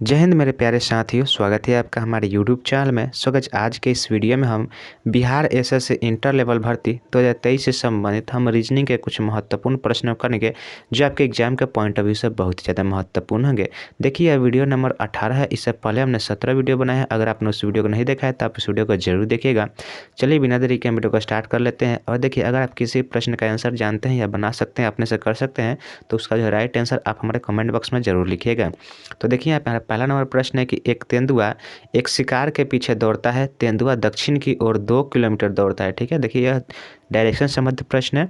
जय हिंद मेरे प्यारे साथियों, स्वागत है आपका हमारे यूट्यूब चैनल में। सो गाइस, आज के इस वीडियो में हम बिहार एसएससी इंटर लेवल भर्ती 2023 से संबंधित हम रीजनिंग के कुछ महत्वपूर्ण प्रश्न करेंगे जो आपके एग्जाम के पॉइंट ऑफ व्यू से बहुत ही ज़्यादा महत्वपूर्ण होंगे। देखिए, यह वीडियो नंबर 18 है। इससे पहले हमने 17 वीडियो बनाए हैं। अगर आपने उस वीडियो को नहीं देखा है तो आप इस वीडियो को जरूर देखिएगा। चलिए बिना देरी के वीडियो को स्टार्ट कर लेते हैं। और देखिए, अगर आप किसी प्रश्न का आंसर जानते हैं या बना सकते हैं, अपने से कर सकते हैं, तो उसका जो राइट आंसर आप हमारे कमेंट बॉक्स में जरूर लिखिएगा। तो देखिए, यहाँ पे पहला नंबर प्रश्न है कि एक तेंदुआ एक शिकार के पीछे दौड़ता है। तेंदुआ दक्षिण की ओर 2 किलोमीटर दौड़ता है। ठीक है, देखिए यह डायरेक्शन संबंधित प्रश्न है।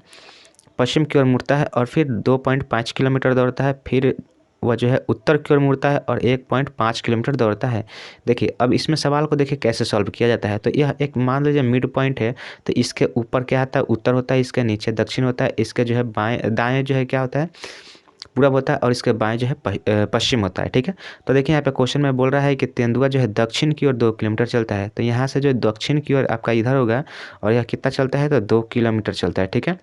पश्चिम की ओर मुड़ता है और फिर 2.5 किलोमीटर दौड़ता है। फिर वह जो है उत्तर की ओर मुड़ता है और 1.5 किलोमीटर दौड़ता है। देखिए, अब इसमें सवाल को देखिए कैसे सॉल्व किया जाता है। तो यह एक मान लीजिए मिड पॉइंट है, तो इसके ऊपर क्या आता है, उत्तर होता है, इसके नीचे दक्षिण होता है, इसके जो है बाएं दाएं जो है क्या होता है, पूरब होता है, और इसके बाएं जो है पश्चिम होता है। ठीक है, तो देखिए यहाँ पे क्वेश्चन में बोल रहा है कि तेंदुआ जो है दक्षिण की ओर 2 किलोमीटर चलता है। तो यहाँ से जो दक्षिण की ओर आपका इधर होगा और यह कितना चलता है, तो 2 किलोमीटर चलता है। ठीक है,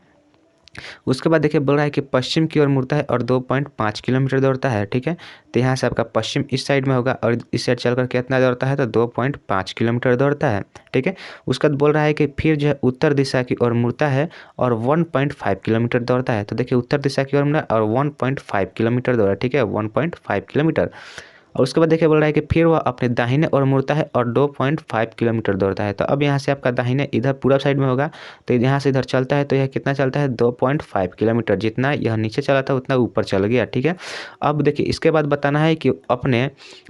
उसके बाद देखिए बोल रहा है कि पश्चिम की ओर मुड़ता है और 2.5 किलोमीटर दौड़ता है। ठीक है, तो यहाँ से आपका पश्चिम इस साइड में होगा और इस साइड चलकर कितना दौड़ता है, तो 2.5 किलोमीटर दौड़ता है। ठीक है, उसके बाद बोल रहा है कि फिर जो है उत्तर दिशा की ओर मुड़ता है और 1.5 किलोमीटर दौड़ता है। तो देखिए, उत्तर दिशा की ओर मुड़ा और 1.5 किलोमीटर दौड़ा। ठीक है, 1.5 किलोमीटर। और उसके बाद देखिए बोल रहा है कि फिर वह अपने दाहिने ओर मुड़ता है और 2.5 किलोमीटर दौड़ता है। तो अब यहाँ से आपका दाहिने इधर पूरा साइड में होगा, तो यहाँ से इधर चलता है, तो यह कितना चलता है, 2.5 किलोमीटर। जितना यह नीचे चला था उतना ऊपर चल गया। ठीक है, अब देखिए इसके बाद बताना है कि अपने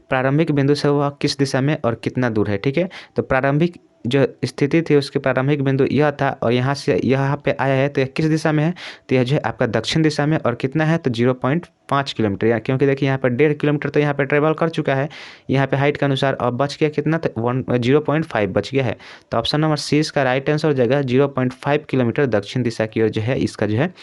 प्रारंभिक बिंदु से वह किस दिशा में और कितना दूर है। ठीक है, तो प्रारंभिक जो स्थिति थी उसके प्रारंभिक बिंदु यह था और यहाँ से यहाँ पे आया है, तो यह किस दिशा में है, तो यह जो है आपका दक्षिण दिशा में। और कितना है, तो 0.5 किलोमीटर। या क्योंकि देखिए यहाँ पर 1.5 किलोमीटर तो यहाँ पे ट्रेवल कर चुका है यहाँ पे हाइट के अनुसार। अब बच गया कितना, तो 0.5 बच गया है। तो ऑप्शन नंबर सी इसका राइट आंसर हो जाएगा। 0.5 किलोमीटर दक्षिण दिशा की ओर जो है इसका जो है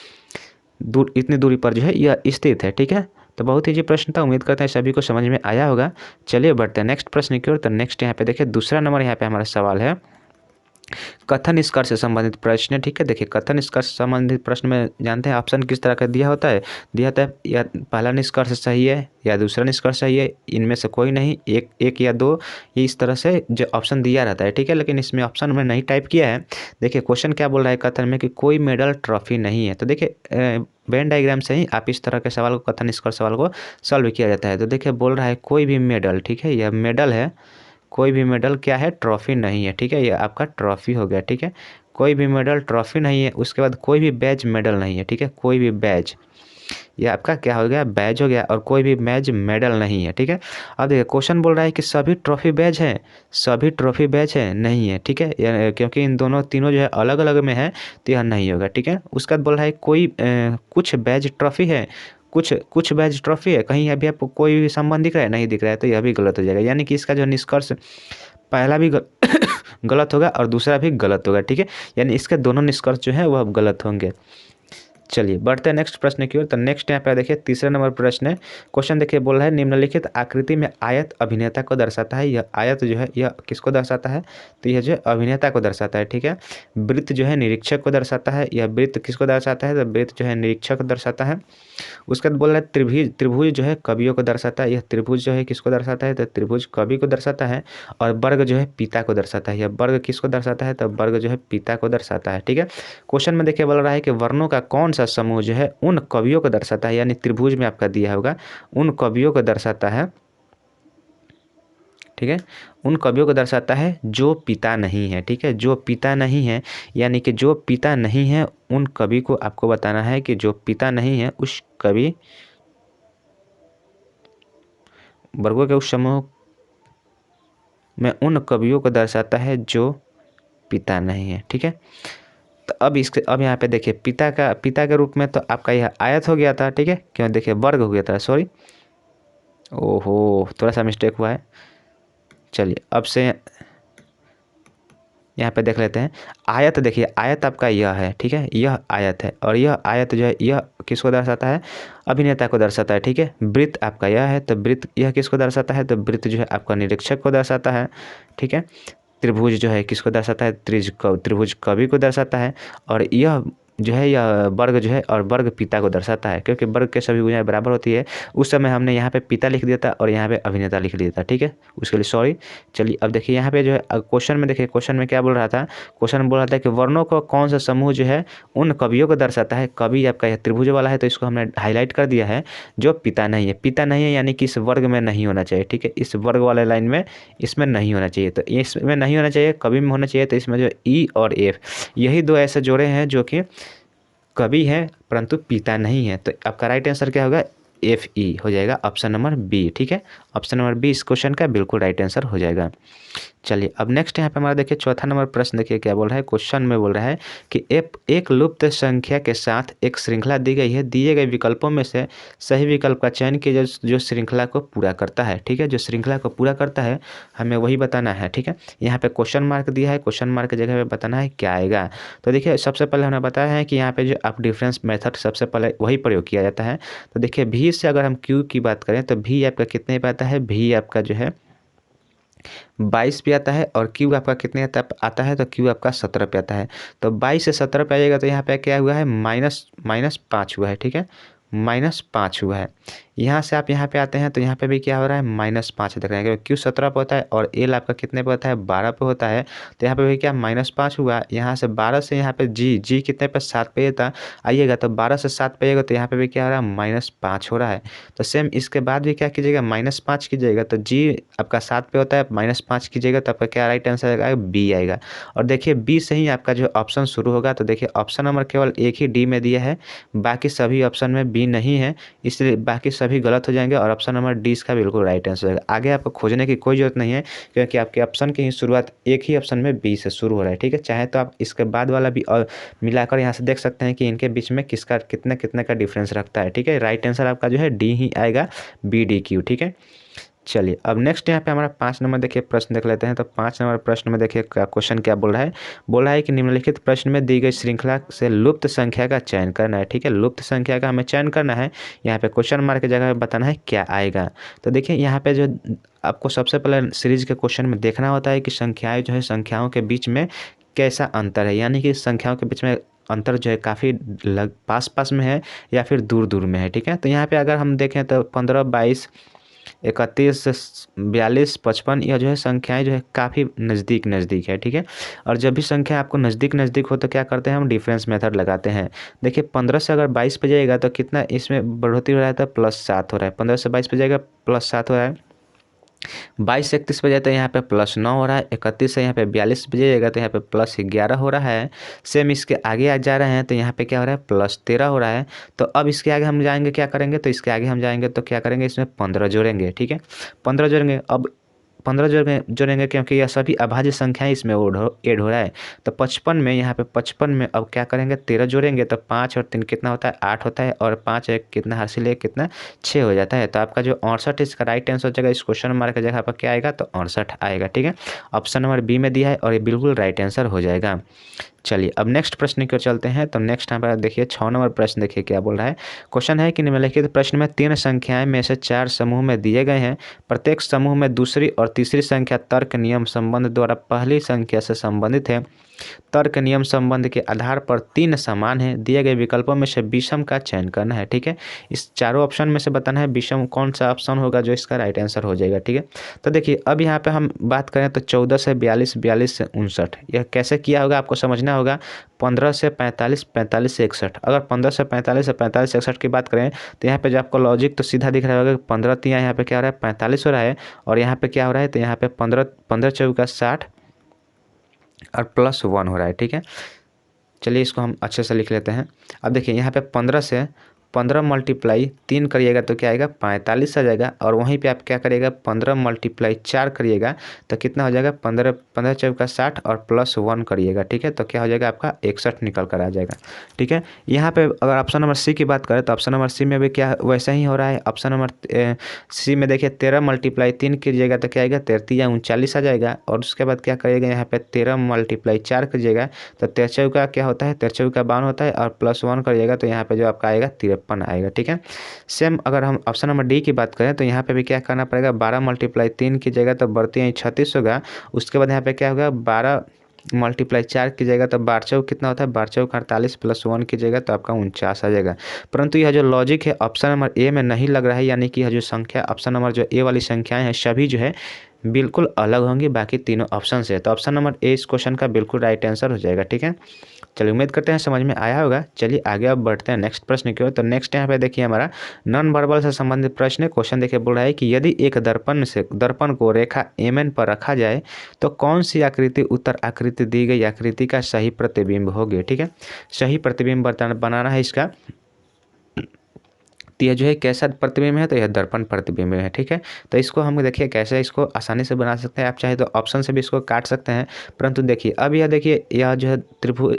दूर, इतनी दूरी पर जो है यह स्थित है। ठीक है, तो बहुत ही प्रश्न था, उम्मीद करते हैं सभी को समझ में आया होगा। चलिए बढ़ते हैं नेक्स्ट प्रश्न की ओर। तो नेक्स्ट यहाँ पे देखिए दूसरा नंबर यहाँ पे हमारा सवाल है कथन निष्कर्ष से संबंधित प्रश्न। ठीक है, देखिए कथन निष्कर्ष से संबंधित प्रश्न में जानते हैं ऑप्शन किस तरह का दिया होता है। दिया होता है या पहला निष्कर्ष सही है या दूसरा निष्कर्ष सही है, इनमें से कोई नहीं, एक या दो, ये इस तरह से जो ऑप्शन दिया रहता है। ठीक है, लेकिन इसमें ऑप्शन में नहीं टाइप किया है। देखिए क्वेश्चन क्या बोल रहा है कथन में कि कोई मेडल ट्रॉफी नहीं है। तो देखिए वेन डायग्राम से ही आप इस तरह के सवाल को, कथन निष्कर्ष सवाल को सॉल्व किया जाता है। तो देखिए बोल रहा है कोई भी मेडल, ठीक है, यह मेडल है, कोई भी मेडल क्या है, ट्रॉफी नहीं है। ठीक है, ये आपका ट्रॉफी हो गया। ठीक है, कोई भी मेडल ट्रॉफी नहीं है। उसके बाद कोई भी बैज मेडल नहीं है। ठीक है, कोई भी बैज, ये आपका क्या हो गया, बैज हो गया। और कोई भी बैज मेडल नहीं है। ठीक है, अब देखिए क्वेश्चन बोल रहा है कि सभी ट्रॉफी बैज है, सभी ट्रॉफी बैज है, नहीं है। ठीक है, क्योंकि इन दोनों तीनों जो है अलग अलग में है, तो यह नहीं होगा। ठीक है, उसके बाद बोल रहा है कोई कुछ बैज ट्रॉफी है, कुछ कुछ बैच ट्रॉफी है, कहीं अभी आपको कोई भी संबंध दिख रहा है, नहीं दिख रहा है, तो यह भी गलत हो जाएगा। यानी कि इसका जो निष्कर्ष पहला भी गलत होगा और दूसरा भी गलत होगा। ठीक है, यानी इसके दोनों निष्कर्ष जो है वह गलत होंगे। चलिए बढ़ते हैं नेक्स्ट प्रश्न की ओर। तो नेक्स्ट यहाँ पे देखिए तीसरा नंबर प्रश्न है। क्वेश्चन देखिए बोल रहा है निम्नलिखित आकृति में आयत अभिनेता को दर्शाता है। यह आयत जो है यह किसको दर्शाता है, तो यह जो है अभिनेता को दर्शाता है। ठीक है, वृत्त जो है निरीक्षक को दर्शाता है। यह वृत्त किसको दर्शाता है, तो वृत्त जो है निरीक्षक को दर्शाता है। उसके बाद बोल रहा है त्रिभुज, त्रिभुज जो है कवियों को दर्शाता है। यह त्रिभुज जो है किसको दर्शाता है, तो त्रिभुज कवि को दर्शाता है। और वर्ग जो है पिता को दर्शाता है। यह वर्ग किसको दर्शाता है, तो वर्ग जो है पिता को दर्शाता है। ठीक है, क्वेश्चन में देखिए बोल रहा है कि वर्णों का कौन सा समूह जो है उन कवियों को दर्शाता है, यानी त्रिभुज में आपका दिया होगा उन कवियों को दर्शाता है। ठीक है, उन कवियों को दर्शाता है जो पिता नहीं है। ठीक है, जो पिता नहीं है, यानी कि जो पिता नहीं है उन कवि को आपको बताना है कि जो पिता नहीं है उस कवि वर्गों के उस समूह में उन कवियों को दर्शाता है जो पिता नहीं है। ठीक है, तो अब यहाँ पे देखिए पिता के रूप में तो आपका यह आयत हो गया था। ठीक है, क्यों, देखिए वर्ग हो गया था, सॉरी, ओहो थोड़ा सा मिस्टेक हुआ है। चलिए अब से यहाँ पे देख लेते हैं आयत। देखिए आयत आपका यह है। ठीक है, यह आयत है और यह आयत जो है यह किसको दर्शाता है, अभिनेता को दर्शाता है। ठीक है, वृत्त आपका यह है, तो वृत्त यह किसको दर्शाता है, तो वृत्त जो है आपका निरीक्षक को दर्शाता है। ठीक है, त्रिभुज जो है किसको दर्शाता है, त्रिभुज कवि को दर्शाता है। और यह जो है यह वर्ग जो है और वर्ग पिता को दर्शाता है, क्योंकि वर्ग के सभी भुजाएं बराबर होती है। उस समय हमने यहाँ पे पिता लिख दिया था और यहाँ पे अभिनेता लिख दिया था, ठीक है, उसके लिए सॉरी। चलिए अब देखिए यहाँ पे जो है क्वेश्चन में देखिए, क्वेश्चन में क्या बोल रहा था, क्वेश्चन में बोल रहा था कि वर्णों का कौन सा समूह जो है उन कवियों को दर्शाता है। कवि आपका यह त्रिभुज वाला है, तो इसको हमने हाईलाइट कर दिया है, जो पिता नहीं है। पिता नहीं है यानी कि इस वर्ग में नहीं होना चाहिए, ठीक है, इस वर्ग वाले लाइन में इसमें नहीं होना चाहिए, तो इसमें नहीं होना चाहिए, कवि में होना चाहिए। तो इसमें जो ई और एफ, यही दो ऐसे जोड़े हैं जो कि कवि है परंतु पिता नहीं है। तो आपका राइट आंसर क्या होगा, एफ ई हो जाएगा, ऑप्शन नंबर बी, ठीक है, ऑप्शन नंबर बी इस क्वेश्चन का बिल्कुल राइट आंसर हो जाएगा। चलिए अब नेक्स्ट यहाँ पे हमारा देखिए चौथा नंबर प्रश्न देखिए क्या बोल रहा है। क्वेश्चन में बोल रहा है कि एक लुप्त संख्या के साथ एक श्रृंखला दी गई है, दिए गए विकल्पों में से सही विकल्प का चयन कीजिए जो श्रृंखला को पूरा करता है, ठीक है, जो श्रृंखला को पूरा करता है हमें वही बताना है, ठीक है। यहाँ पे क्वेश्चन मार्क दिया है, क्वेश्चन मार्क की जगह पे बताना है क्या आएगा। तो देखिए सबसे पहले हमने बताया है कि यहाँ पे जो आप डिफरेंस मेथड सबसे पहले वही प्रयोग किया जाता है। तो देखिए भी से अगर हम क्यू की बात करें तो भी आपका कितने पे आता है, भी आपका जो है 22 पे आता है, और क्यू आपका कितने आता है, तो क्यू आपका 17 पे आता है। तो 22 से 17 पे आइएगा तो यहाँ पे क्या हुआ है, -5 हुआ है, ठीक है, -5 हुआ है। यहाँ से आप यहाँ पे आते हैं तो यहाँ पे भी क्या हो रहा है, -5 देख रहे हैं, क्योंकि क्यू 17 पे होता है और एल आपका कितने पे होता है, 12 पे होता है। तो यहाँ पे भी क्या -5 हुआ। यहाँ से 12 से यहाँ पे जी कितने पे, 7 पे था, आइएगा तो 12 से 7 पे आइएगा तो यहाँ पे भी क्या हो रहा है, -5 हो रहा है। तो सेम इसके बाद भी क्या कीजिएगा, -5 कीजिएगा, तो जी आपका 7 पे होता है, -5 कीजिएगा तो आपका क्या राइट आंसर आएगा, बी आएगा। और देखिए बी से ही आपका जो ऑप्शन शुरू होगा। तो देखिए ऑप्शन नंबर केवल एक ही डी में दिया है, बाकी सभी ऑप्शन में बी नहीं है, इसलिए बाकी सभी गलत हो जाएंगे और ऑप्शन नंबर डी इसका बिल्कुल राइट आंसर होगा। आगे आपको खोजने की कोई जरूरत नहीं है, क्योंकि आपके ऑप्शन की ही शुरुआत एक ही ऑप्शन में बी से शुरू हो रहा है, ठीक है। चाहे तो आप इसके बाद वाला भी और मिलाकर यहाँ से देख सकते हैं कि इनके बीच में किसका कितने कितने का डिफरेंस रखता है, ठीक है। राइट आंसर आपका जो है डी ही आएगा, बी डी क्यू, ठीक है। चलिए अब नेक्स्ट यहाँ पे हमारा 5 नंबर देखिए प्रश्न देख लेते हैं। तो 5 नंबर प्रश्न में देखिए क्वेश्चन क्या बोल रहा है, बोल रहा है कि निम्नलिखित प्रश्न में दी गई श्रृंखला से लुप्त संख्या का चयन करना है, ठीक है, लुप्त संख्या का हमें चयन करना है। यहाँ पे क्वेश्चन मार्क की जगह बताना है क्या आएगा। तो देखिए यहाँ पे जो आपको सबसे पहले सीरीज के क्वेश्चन में देखना होता है कि संख्याएँ जो है संख्याओं के बीच में कैसा अंतर है, यानी कि संख्याओं के बीच में अंतर जो है काफ़ी पास पास में है या फिर दूर दूर में है, ठीक है। तो यहाँ पे अगर हम देखें तो 15, 22, 31, 42, 55 यह जो है संख्याएं जो है काफ़ी नज़दीक नज़दीक है, ठीक है। और जब भी संख्या आपको नज़दीक नज़दीक हो तो क्या करते हैं, हम डिफरेंस मेथड लगाते हैं। देखिए 15 से अगर 22 पे जाएगा तो कितना इसमें बढ़ोतरी हो रहा है, तो +7 हो रहा है। 15 से 22 पे जाएगा +7 हो रहा है। 22 से 31 पे जाते हैं यहाँ पे +9 हो रहा है। 31 से यहाँ पे 42 पे जाइएगा तो यहाँ पे +11 हो रहा है। सेम इसके आगे आ जा रहे हैं तो यहाँ पे क्या हो रहा है, +13 हो रहा है। तो अब इसके आगे हम जाएंगे क्या करेंगे, तो इसके आगे हम जाएंगे तो क्या करेंगे, इसमें 15 जोड़ेंगे, ठीक है, 15 जोड़ेंगे। अब 15 जोड़ेंगे क्योंकि यह सभी अभाज्य संख्याएं इसमें ऐड हो रहा है। तो 55 में यहाँ पे 55 में अब क्या करेंगे, 13 जोड़ेंगे तो 5 और 3 कितना होता है, 8 होता है, और 5 एक कितना हासिल है, कितना 6 हो जाता है। तो आपका जो 68 इसका राइट आंसर हो जाएगा, इस क्वेश्चन मार्क की जगह पर क्या आएगा, तो 68 आएगा, ठीक है। ऑप्शन नंबर बी में दिया है और ये बिल्कुल राइट आंसर हो जाएगा। चलिए अब नेक्स्ट प्रश्न की ओर चलते हैं। तो नेक्स्ट यहाँ पर देखिए 6 नंबर प्रश्न देखिए क्या बोल रहा है। क्वेश्चन है कि निम्नलिखित प्रश्न में 3 संख्याएं में से 4 समूह में दिए गए हैं। प्रत्येक समूह में दूसरी और तीसरी संख्या तर्क नियम संबंध द्वारा पहली संख्या से संबंधित है। तर्क नियम संबंध के आधार पर 3 समान है। दिए गए विकल्पों में से विषम का चयन करना है, ठीक है। इस चारों ऑप्शन में से बताना है विषम कौन सा ऑप्शन होगा जो इसका राइट आंसर हो जाएगा, ठीक है। तो देखिए अब यहाँ पे हम बात करें तो 14 से 42, 42 से 59 यह कैसे किया होगा आपको समझना होगा। 15 से 45, 45 से 61, अगर 15 से 45 से 45 से 61 की बात करें तो यहाँ पे जो आपको लॉजिक तो सीधा दिख रहा होगा कि 15 तिया यहाँ पे क्या हो रहा है, 45 हो रहा है, और यहाँ पे क्या हो रहा है, तो यहाँ पे 15 चौका 60 और +1 हो रहा है, ठीक है। चलिए इसको हम अच्छे से लिख लेते हैं। अब देखिए यहाँ पे 15 से 15 × 3 करिएगा तो क्या आएगा, 45 आ जाएगा। और वहीं पे आप क्या करिएगा, 15 × 4 करिएगा तो कितना हो जाएगा, 15 चौका 60 और +1 करिएगा, ठीक है। तो क्या हो जाएगा, आपका 61 निकल कर आ जाएगा, ठीक है। यहाँ पे अगर ऑप्शन नंबर सी की बात करें तो ऑप्शन नंबर सी में भी क्या वैसा ही हो रहा है। ऑप्शन नंबर सी में देखिए 13 × 3 कीजिएगा तो क्या आएगा, 33 या 39 आ जाएगा। और उसके बाद क्या करिएगा, यहाँ पे 13 × 4 कीजिएगा तो 13 चौका क्या होता है, 13 चौका 52 होता है, और +1 करिएगा तो यहाँ पे जो आपका आएगा 53 आएगा, ठीक है। सेम अगर हम ऑप्शन नंबर डी की बात करें तो यहाँ पे भी क्या करना पड़ेगा, 12 × 3 कीजिएगा तो बढ़ती है 36 होगा। उसके बाद यहाँ पे क्या होगा, 12 मल्टीप्लाई 4 कीजिएगा तो 12 कितना होता है, 12 48 प्लस 1 कीजिएगा तो आपका 49 आ जाएगा। परंतु यह जो लॉजिक है ऑप्शन नंबर ए में नहीं लग रहा है, यानी कि यह जो संख्या ऑप्शन नंबर जो ए वाली संख्याएं हैं सभी जो है बिल्कुल अलग होंगी बाकी तीनों ऑप्शन से। तो ऑप्शन नंबर ए इस क्वेश्चन का बिल्कुल राइट आंसर हो जाएगा। ठीक है, चलिए उम्मीद करते हैं समझ में आया होगा। चलिए आगे अब बढ़ते हैं नेक्स्ट प्रश्न की ओर। तो नेक्स्ट यहाँ पे देखिए हमारा नॉन वर्बल से संबंधित प्रश्न है। क्वेश्चन देखिए बोल रहा है कि यदि एक दर्पण को रेखा एमएन पर रखा जाए तो कौन सी आकृति उत्तर आकृति दी गई आकृति का सही प्रतिबिंब होगी। ठीक है, सही प्रतिबिंब बनाना है इसका। तो यह जो है कैसा प्रतिबिंब है, तो यह दर्पण प्रतिबिंब है। ठीक है, तो इसको हम देखिए कैसे इसको आसानी से बना सकते हैं। आप चाहे तो ऑप्शन से भी इसको काट सकते हैं, परंतु देखिए अब यह देखिए यह जो है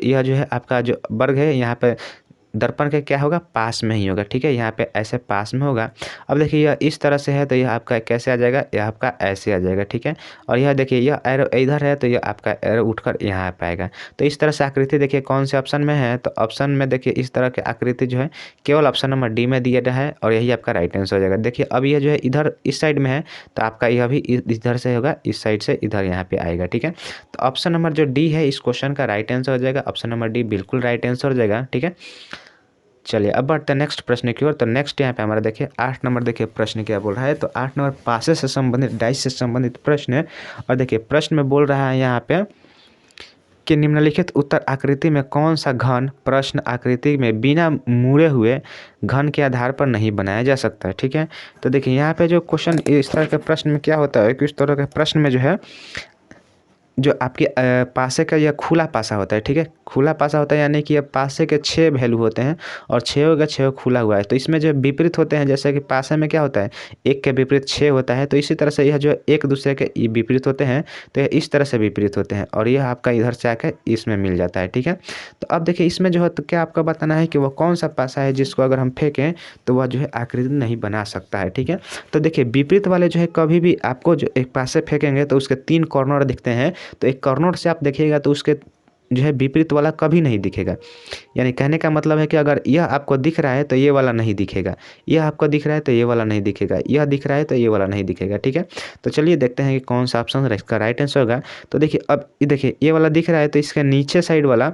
यह जो है आपका जो वर्ग है यहाँ पे दर्पण के क्या होगा, पास में ही होगा। ठीक है, यहाँ पे ऐसे पास में होगा। अब देखिए यह इस तरह से है तो यह आपका कैसे आ जाएगा, यह आपका ऐसे आ जाएगा। ठीक है, और यह देखिए यह एरो इधर है तो यह आपका एरो उठकर यहाँ पे आएगा। तो इस तरह से आकृति देखिए कौन से ऑप्शन में है, तो ऑप्शन में देखिए इस तरह की आकृति जो है केवल ऑप्शन नंबर डी में दिया गया है और यही आपका राइट आंसर हो जाएगा। देखिए अब यह जो है इधर इस साइड में है तो आपका यह भी इधर से होगा, इस साइड से इधर यहाँ पे आएगा। ठीक है, तो ऑप्शन नंबर जो डी है इस क्वेश्चन का राइट आंसर हो जाएगा। ऑप्शन नंबर डी बिल्कुल राइट आंसर हो जाएगा। ठीक है, चलिए अब बढ़ते हैं नेक्स्ट प्रश्न की ओर। तो नेक्स्ट यहाँ पे हमारा देखिए 8 नंबर देखिए प्रश्न क्या बोल रहा है। तो 8 नंबर पासे से संबंधित डाइस से संबंधित प्रश्न है। और देखिए प्रश्न में बोल रहा है यहाँ पे कि निम्नलिखित उत्तर आकृति में कौन सा घन प्रश्न आकृति में बिना मुड़े हुए घन के आधार पर नहीं बनाया जा सकता है। ठीक है, तो देखिए यहाँ पे जो क्वेश्चन इस तरह के प्रश्न में क्या होता है कि इस तरह के प्रश्न में जो है जो आपके पासे का यह खुला पासा होता है। ठीक है, खुला पासा होता है यानी कि ये पासे के 6 वैल्यू होते हैं और 6 का 6 खुला हुआ है। तो इसमें जो विपरीत होते हैं, जैसे कि पासे में क्या होता है 1 के विपरीत 6 होता है, तो इसी तरह से यह जो एक दूसरे के विपरीत होते हैं तो यह इस तरह से विपरीत होते हैं और यह आपका इधर से आकर इसमें मिल जाता है। ठीक है, तो अब देखिए इसमें जो है तो क्या आपका बताना है कि वह कौन सा पासा है जिसको अगर हम फेंकें तो वह जो है आकृति नहीं बना सकता है। ठीक है, तो देखिए विपरीत वाले जो है कभी भी आपको जो एक पासे फेंकेंगे तो उसके 3 कॉर्नर दिखते हैं, तो एक कॉर्नर से आप देखिएगा तो उसके जो है विपरीत वाला कभी नहीं दिखेगा। यानी कहने का मतलब है कि अगर यह आपको दिख रहा है तो ये वाला नहीं दिखेगा, यह आपको दिख रहा है तो ये वाला नहीं दिखेगा, यह दिख रहा है तो ये वाला नहीं दिखेगा। ठीक है, तो चलिए देखते हैं कि कौन सा ऑप्शन इसका राइट आंसर होगा। तो देखिए अब देखिए ये वाला दिख रहा है तो इसके नीचे साइड वाला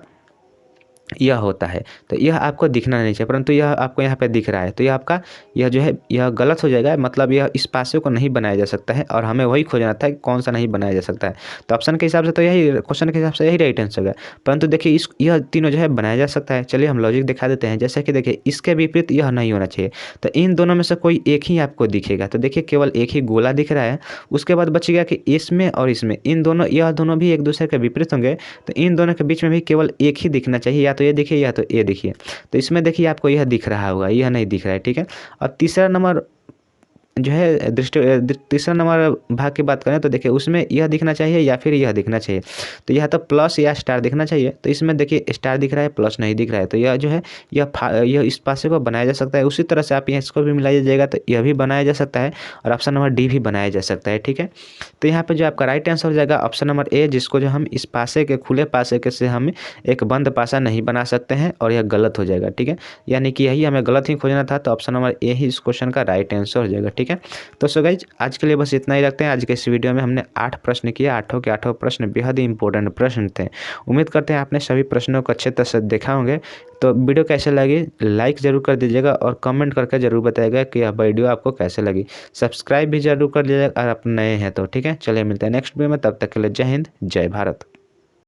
यह होता है, तो यह आपको दिखना नहीं चाहिए, परंतु यह आपको यहाँ पे दिख रहा है तो यह आपका यह जो है यह गलत हो जाएगा। मतलब यह इस पासे को नहीं बनाया जा सकता है और हमें वही खोजना था कि कौन सा नहीं बनाया जा सकता है। तो ऑप्शन के हिसाब से तो यही क्वेश्चन के हिसाब से यही राइट आंसर है, परंतु देखिए इस यह तीनों जो है बनाया जा सकता है। चलिए हम लॉजिक दिखा देते हैं। जैसे कि देखिए इसके विपरीत यह नहीं होना चाहिए, तो इन दोनों में से कोई एक ही आपको दिखेगा। तो देखिए केवल एक ही गोला दिख रहा है, उसके बाद बचेगा कि इसमें और इसमें इन दोनों यह दोनों भी एक दूसरे के विपरीत होंगे, तो इन दोनों के बीच में भी केवल एक ही दिखना चाहिए, या तो ये देखिए या तो ये देखिए। तो इसमें देखिए आपको यह दिख रहा होगा, यह नहीं दिख रहा है। ठीक है, और तीसरा नंबर जो है तीसरा नंबर भाग की बात करें तो देखिए उसमें यह दिखना चाहिए या फिर यह दिखना चाहिए, तो यह तो प्लस या स्टार दिखना चाहिए। तो इसमें देखिए स्टार दिख रहा है, प्लस नहीं दिख रहा है, तो यह जो है यह इस पासे को बनाया जा सकता है। उसी तरह से आप यहाँ इसको भी मिलाया जाएगा तो यह भी बनाया जा सकता है और ऑप्शन नंबर डी भी बनाया जा सकता है। ठीक है, तो यहाँ पर जो आपका राइट आंसर हो जाएगा ऑप्शन नंबर ए, जिसको जो हम इस पासे के खुले पासे के से हम एक बंद पासा नहीं बना सकते हैं और यह गलत हो जाएगा। ठीक है, यानी कि यही हमें गलत ही खोजना था, तो ऑप्शन नंबर ए ही इस क्वेश्चन का राइट आंसर हो जाएगा। ठीक है, तो सो गाइज आज के लिए बस इतना ही रखते हैं। आज के इस वीडियो में हमने 8 प्रश्न किए, 8 के 8 प्रश्न बेहद ही इंपॉर्टेंट प्रश्न थे। उम्मीद करते हैं आपने सभी प्रश्नों को अच्छे तरह से देखा होंगे। तो वीडियो कैसे लगी लाइक ज़रूर कर दीजिएगा और कमेंट करके ज़रूर बताइएगा कि यह वीडियो आपको कैसे लगी। सब्सक्राइब भी जरूर कर दीजिएगा अगर आप नए हैं तो। ठीक है, चलिए मिलते हैं नेक्स्ट वीडियो में, तब तक के लिए जय हिंद जय भारत।